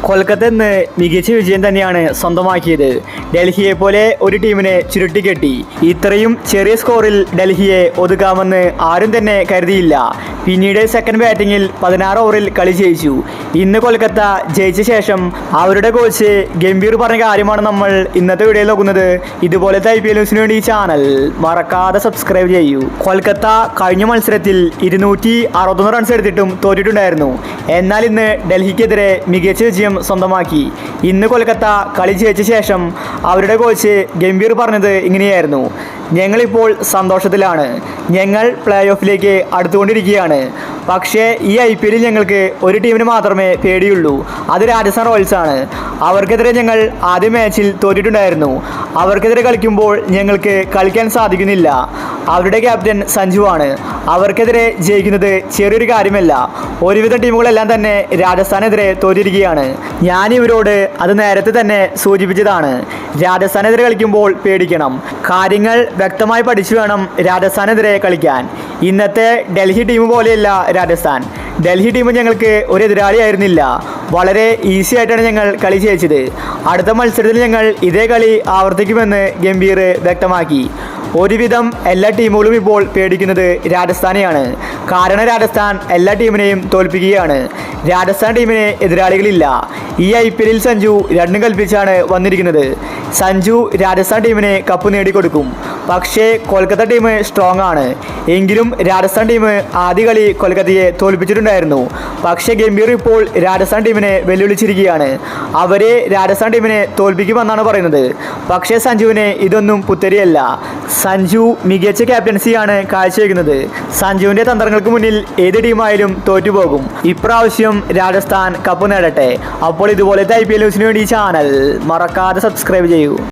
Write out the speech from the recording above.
കൊൽക്കത്ത ഇന്ന് മികച്ച വിജയം തന്നെയാണ് സ്വന്തമാക്കിയത്. ഡൽഹിയെ പോലെ ഒരു ടീമിനെ ചുരുട്ടിക്കെട്ടി. ഇത്രയും ചെറിയ സ്കോറിൽ ഡൽഹിയെ ഒതുക്കാമെന്ന് ആരും തന്നെ കരുതിയില്ല. പിന്നീട് സെക്കൻഡ് ബാറ്റിങ്ങിൽ 16 ഓവറിൽ കളി ജയിച്ചു. ഇന്ന് കൊൽക്കത്ത ജയിച്ച ശേഷം അവരുടെ കോച്ച് ഗംഭീർ പറഞ്ഞ കാര്യമാണ് നമ്മൾ ഇന്നത്തെ വീഡിയോയിൽ നോക്കുന്നത്. ഇതുപോലത്തെ IPL ന്യൂസിന് വേണ്ടി ഈ ചാനൽ മറക്കാതെ സബ്സ്ക്രൈബ് ചെയ്യൂ. കൊൽക്കത്ത കഴിഞ്ഞ മത്സരത്തിൽ 261 റൺസ് എടുത്തിട്ടും തോറ്റിട്ടുണ്ടായിരുന്നു. എന്നാൽ ഇന്ന് ഡൽഹിക്കെതിരെ മികച്ച വിജയം സ്വന്തമാക്കി. ഇന്ന് കൊൽക്കത്ത കളി ജയിച്ച ശേഷം അവരുടെ കോച്ച് ഗംഭീർ പറഞ്ഞത് ഇങ്ങനെയായിരുന്നു: ഞങ്ങളിപ്പോൾ സന്തോഷത്തിലാണ്. ഞങ്ങൾ പ്ലേ ഓഫിലേക്ക് അടുത്തുകൊണ്ടിരിക്കുകയാണ്. പക്ഷേ ഈ IPL ഞങ്ങൾക്ക് ഒരു ടീമിന് മാത്രമേ പേടിയുള്ളൂ. അത് രാജസ്ഥാൻ റോയൽസ് ആണ്. അവർക്കെതിരെ ഞങ്ങൾ ആദ്യ മാച്ചിൽ തോറ്റിട്ടുണ്ടായിരുന്നു. അവർക്കെതിരെ കളിക്കുമ്പോൾ ഞങ്ങൾക്ക് കളിക്കാൻ സാധിക്കുന്നില്ല. അവരുടെ ക്യാപ്റ്റൻ സഞ്ജു ആണ്. അവർക്കെതിരെ ജയിക്കുന്നത് ചെറിയൊരു കാര്യമല്ല. ഒരുവിധം ടീമുകളെല്ലാം തന്നെ രാജസ്ഥാനെതിരെ തോറ്റിരിക്കുകയാണ്. ഞാൻ ഇവരോട് അത് നേരത്തെ തന്നെ സൂചിപ്പിച്ചതാണ്. രാജസ്ഥാനെതിരെ കളിക്കുമ്പോൾ പേടിക്കണം. കാര്യങ്ങൾ വ്യക്തമായി പഠിച്ചു വേണം രാജസ്ഥാനെതിരെ കളിക്കാൻ. ഇന്നത്തെ ഡൽഹി ടീം പോലെയല്ല രാജസ്ഥാൻ. ഡൽഹി ടീം ഞങ്ങൾക്ക് ഒരു എതിരാളിയായിരുന്നില്ല. വളരെ ഈസി ആയിട്ടാണ് ഞങ്ങൾ കളി ജയിച്ചത്. അടുത്ത മത്സരത്തിൽ ഞങ്ങൾ ഇതേ കളി ആവർത്തിക്കുമെന്ന് ഗംഭീർ വ്യക്തമാക്കി. ഒരുവിധം എല്ലാ ടീമുകളും ഇപ്പോൾ പേടിക്കുന്നത് രാജസ്ഥാനെയാണ്. കാരണം രാജസ്ഥാൻ എല്ലാ ടീമിനെയും തോൽപ്പിക്കുകയാണ്. രാജസ്ഥാൻ ടീമിന് എതിരാളികളില്ല. ഈ IPL സഞ്ജു രണ്ടും കൽപ്പിച്ചാണ് വന്നിരിക്കുന്നത്. സഞ്ജു രാജസ്ഥാൻ ടീമിന് കപ്പ് നേടിക്കൊടുക്കും. പക്ഷേ കൊൽക്കത്ത ടീം സ്ട്രോങ് ആണ്. എങ്കിലും രാജസ്ഥാൻ ടീം ആദ്യ കളി കൊൽക്കത്തയെ തോൽപ്പിച്ചിട്ടുണ്ടായിരുന്നു. പക്ഷേ ഗംഭീർ ഇപ്പോൾ രാജസ്ഥാൻ ടീമിനെ വെല്ലുവിളിച്ചിരിക്കുകയാണ്. അവരെ രാജസ്ഥാൻ ടീമിനെ തോൽപ്പിക്കുമെന്നാണ് പറയുന്നത്. പക്ഷേ സഞ്ജുവിന് ഇതൊന്നും പുത്തരിയല്ല. സഞ്ജു മികച്ച ക്യാപ്റ്റൻസിയാണ് കാഴ്ചവെക്കുന്നത്. സഞ്ജുവിൻ്റെ തന്ത്രങ്ങൾക്ക് മുന്നിൽ ഏത് ടീമായാലും തോറ്റുപോകും. ഇപ്രാവശ്യം രാജസ്ഥാൻ കപ്പ് നേടട്ടെ. അപ്പോൾ ഇതുപോലത്തെ IPL ന്യൂസിന് വേണ്ടി ഈ ചാനൽ മറക്കാതെ സബ്സ്ക്രൈബ് ചെയ്യൂ.